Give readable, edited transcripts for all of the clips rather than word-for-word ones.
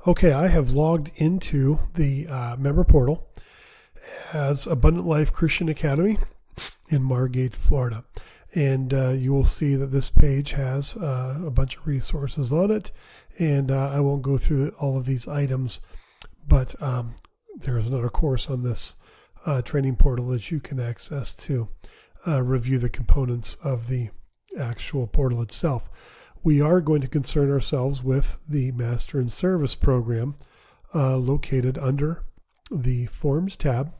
Okay, I have logged into the member portal as Abundant Life Christian Academy in Margate, Florida. And you will see that this page has a bunch of resources on it. And I won't go through all of these items, but there's another course on this training portal that you can access to review the components of the actual portal itself. We are going to concern ourselves with the Master in Service program located under the Forms tab,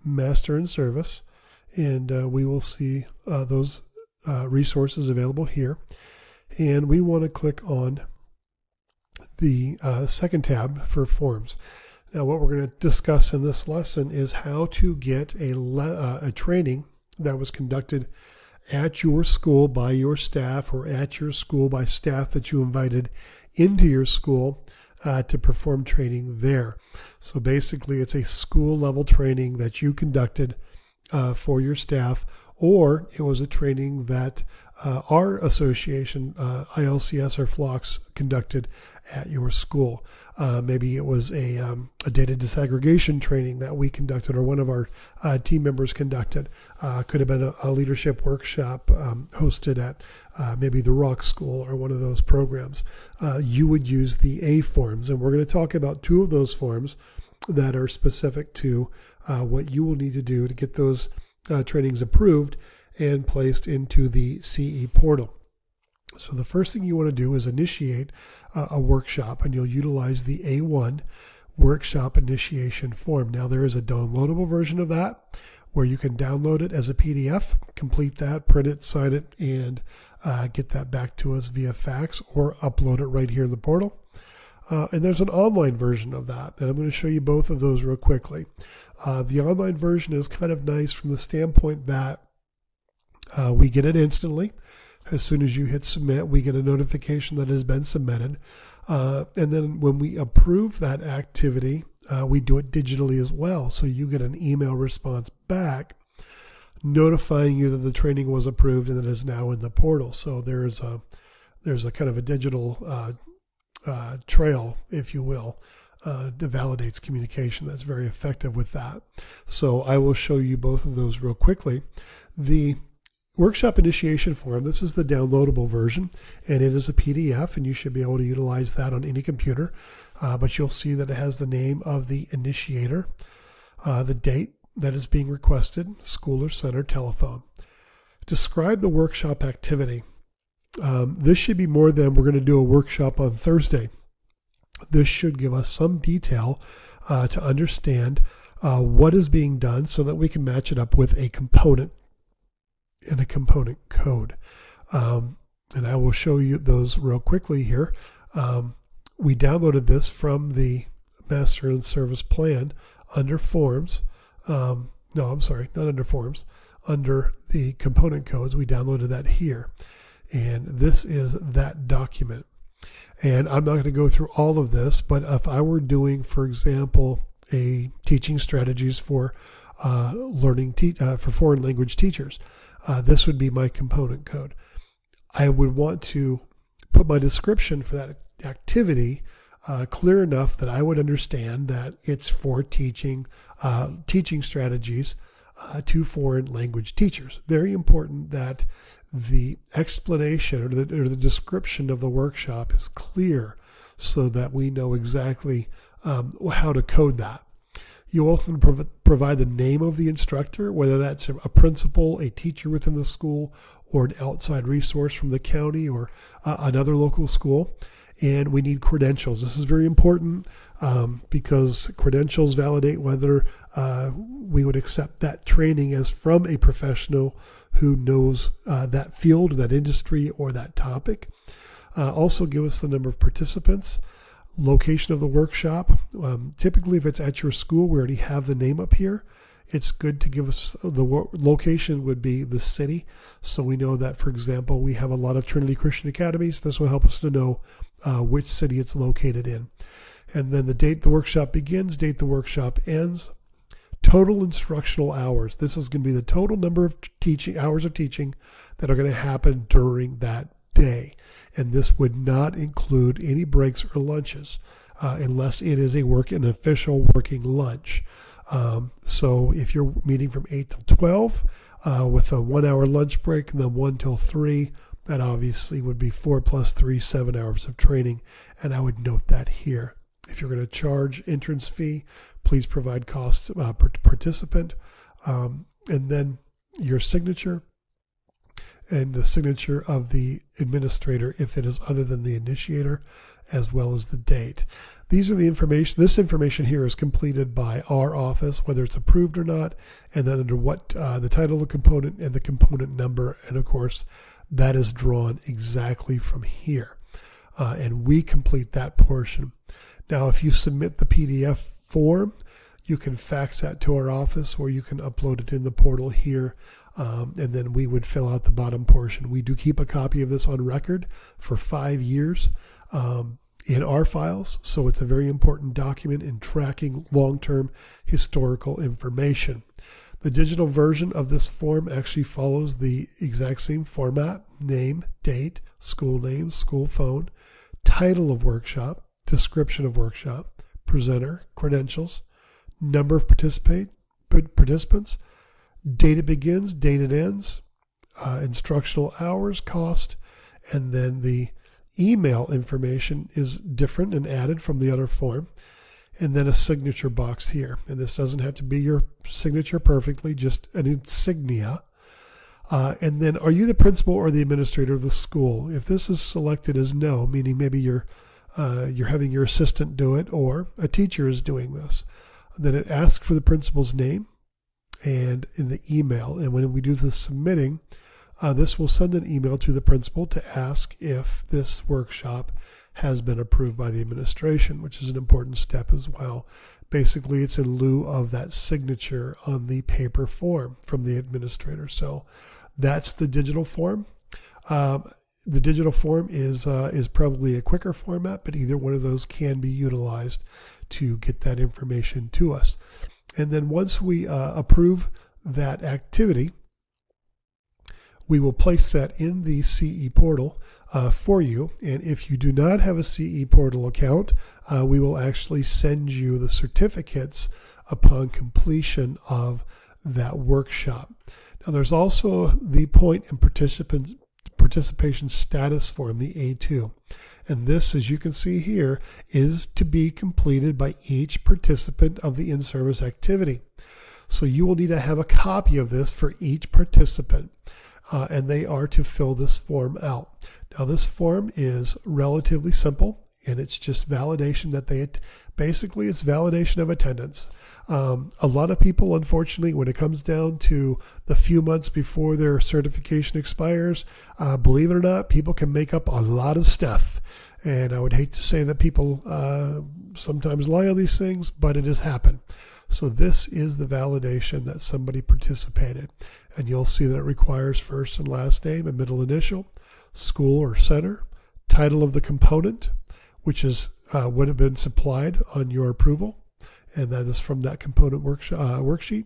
Master in Service, and we will see those resources available here. And we want to click on the second tab for Forms. Now, what we're going to discuss in this lesson is how to get a training that was conducted at your school by your staff, or at your school by staff that you invited into your school to perform training there. So basically, it's a school level training that you conducted for your staff, or it was a training that our association, ILCS or FLOCS, conducted at your school. Maybe it was a data disaggregation training that we conducted, or one of our team members conducted. Could have been a leadership workshop hosted at maybe the Rock School or one of those programs. You would use the A forms, and we're going to talk about two of those forms that are specific to what you will need to do to get those trainings approved and placed into the CE portal. So the first thing you want to do is initiate a workshop, and you'll utilize the A.1 workshop initiation form. Now, there is a downloadable version of that where you can download it as a PDF, complete that, print it, sign it, and get that back to us via fax, or upload it right here in the portal. And there's an online version of that, and I'm going to show you both of those real quickly. The online version is kind of nice from the standpoint that we get it instantly. As soon as you hit submit, we get a notification that it has been submitted. And then when we approve that activity, we do it digitally as well. So you get an email response back notifying you that the training was approved and that it is now in the portal. So there's a kind of a digital trail, if you will, that validates communication. That's very effective with that. So I will show you both of those real quickly. The workshop initiation form, this is the downloadable version, and it is a PDF, and you should be able to utilize that on any computer. But you'll see that it has the name of the initiator, the date that is being requested, school or center, telephone. Describe the workshop activity. This should be more than we're going to do a workshop on Thursday. This should give us some detail to understand what is being done so that we can match it up with a component and a component code. And I will show you those real quickly here. We downloaded this from the Master in Service plan under Forms. No, I'm sorry, not under Forms. Under the component codes, we downloaded that here. And this is that document. And I'm not going to go through all of this, but if I were doing, for example, a teaching strategies for for foreign language teachers, this would be my component code. I would want to put my description for that activity clear enough that I would understand that it's for teaching strategies to foreign language teachers. Very important that the explanation or the description of the workshop is clear so that we know exactly how to code that. You also provide the name of the instructor, whether that's a principal, a teacher within the school, or an outside resource from the county or another local school. And we need credentials. This is very important because credentials validate whether we would accept that training as from a professional who knows that field, that industry, or that topic. Also give us the number of participants, location of the workshop. Typically, if it's at your school, we already have the name up here. It's good to give us the location would be the city. So we know that, for example, we have a lot of Trinity Christian Academies. This will help us to know which city it's located in. And then the date the workshop begins, date the workshop ends. Total instructional hours. This is going to be the total number of hours of teaching that are going to happen during that day. And this would not include any breaks or lunches. unless it is an official working lunch. So if you're meeting from 8 till 12 with a 1 hour lunch break and then 1 till 3, that obviously would be 4 plus 3, 7 hours of training. And I would note that here. If you're going to charge entrance fee, please provide cost per participant, and then your signature and the signature of the administrator if it is other than the initiator, as well as the date. These are the information. This information here is completed by our office, whether it's approved or not, and then under what the title of the component and the component number, and of course that is drawn exactly from here, and we complete that portion. Now, if you submit the PDF form, you can fax that to our office, or you can upload it in the portal here, and then we would fill out the bottom portion. We do keep a copy of this on record for 5 years in our files, so it's a very important document in tracking long-term historical information. The digital version of this form actually follows the exact same format: name, date, school name, school phone, title of workshop, description of workshop, presenter, credentials, number of participants, date it begins, date it ends, instructional hours, cost, and then the email information is different and added from the other form, and then a signature box here. And this doesn't have to be your signature perfectly, just an insignia. And then, are you the principal or the administrator of the school? If this is selected as no, meaning maybe you're having your assistant do it, or a teacher is doing this, then it asks for the principal's name and in the email. And when we do the submitting, this will send an email to the principal to ask if this workshop has been approved by the administration, which is an important step as well. Basically, it's in lieu of that signature on the paper form from the administrator. So that's the digital form. The digital form is probably a quicker format, but either one of those can be utilized to get that information to us. And then once we approve that activity, we will place that in the CE portal for you. And if you do not have a CE portal account, we will actually send you the certificates upon completion of that workshop. Now, there's also the point and participation status form, the A2. And this, as you can see here, is to be completed by each participant of the in-service activity. So you will need to have a copy of this for each participant, and they are to fill this form out. Now, this form is relatively simple, and it's just validation that basically it's validation of attendance. A lot of people, unfortunately, when it comes down to the few months before their certification expires, believe it or not, people can make up a lot of stuff. And I would hate to say that people sometimes lie on these things, but it has happened. So this is the validation that somebody participated. And you'll see that it requires first and last name and middle initial, school or center, title of the component, which is would have been supplied on your approval, and that is from that component worksheet,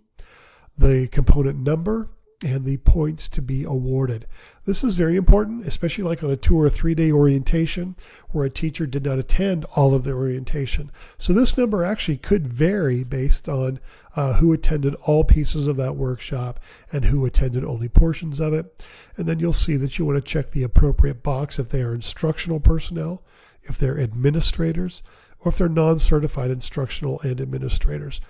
the component number, and the points to be awarded. This is very important, especially like on a 2 or 3 day orientation where a teacher did not attend all of the orientation. So this number actually could vary based on who attended all pieces of that workshop and who attended only portions of it. And then you'll see that you want to check the appropriate box if they are instructional personnel, if they're administrators, or if they're non-certified instructional and administrators.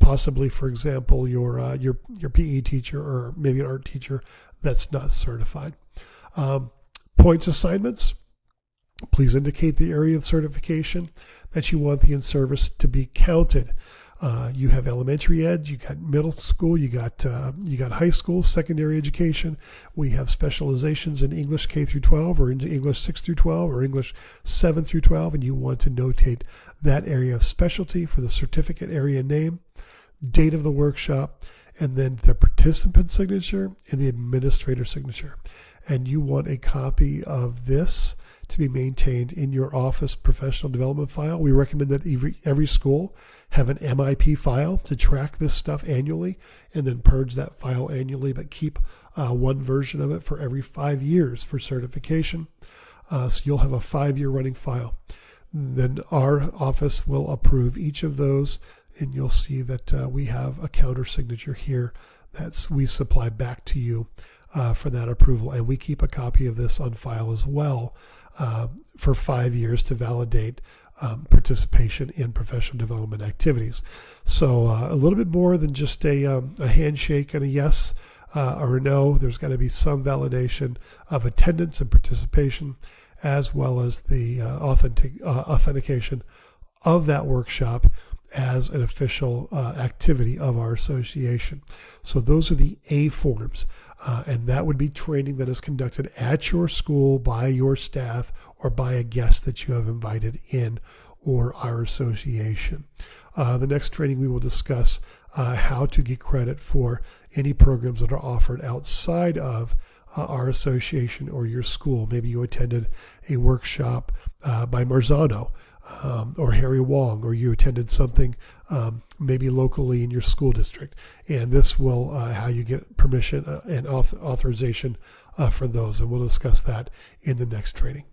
Possibly, for example, your PE teacher or maybe an art teacher that's not certified. Points assignments. Please indicate the area of certification that you want the in-service to be counted. You have elementary ed, you got middle school, you got high school, secondary education. We have specializations in English K through 12 or in English 6 through 12 or English 7 through 12, and you want to notate that area of specialty for the certificate area name, date of the workshop, and then the participant signature and the administrator signature. And you want a copy of this to be maintained in your office professional development file. We recommend that every school have an MIP file to track this stuff annually and then purge that file annually, but keep one version of it for every 5 years for certification. So you'll have a 5-year running file. then our office will approve each of those, and you'll see that we have a counter signature here that we supply back to you for that approval. And we keep a copy of this on file as well for 5 years to validate participation in professional development activities. So a little bit more than just a handshake and a yes or a no. There's got to be some validation of attendance and participation, as well as the authentication of that workshop as an official activity of our association. So those are the A forms, and that would be training that is conducted at your school by your staff or by a guest that you have invited in, or our association. The next training we will discuss how to get credit for any programs that are offered outside of our association or your school. Maybe you attended a workshop by Marzano or Harry Wong, or you attended something maybe locally in your school district. And this will how you get permission and authorization for those. And we'll discuss that in the next training.